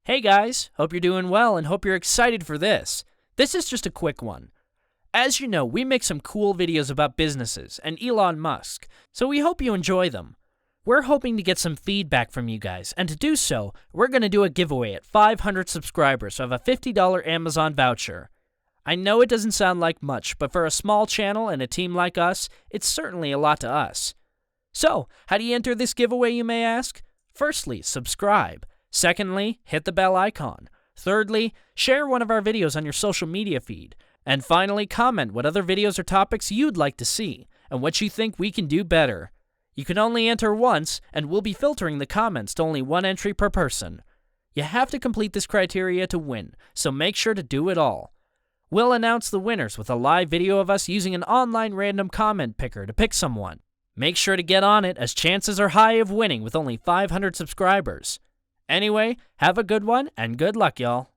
Hey guys, hope you're doing well and hope you're excited for this. This is just a quick one. As you know, we make some cool videos about businesses and Elon Musk, so we hope you enjoy them. We're hoping to get some feedback from you guys, and to do so, we're going to do a giveaway at 500 subscribers of a $50 Amazon voucher. I know it doesn't sound like much, but for a small channel and a team like us, it's certainly a lot to us. So, how do you enter this giveaway, you may ask? Firstly, subscribe. Secondly, hit the bell icon. Thirdly, share one of our videos on your social media feed. And finally, comment what other videos or topics you'd like to see, and what you think we can do better. You can only enter once, and we'll be filtering the comments to only one entry per person. You have to complete this criteria to win, so make sure to do it all. We'll announce the winners with a live video of us using an online random comment picker to pick someone. Make sure to get on it, as chances are high of winning with only 500 subscribers. Anyway, have a good one, and good luck, y'all.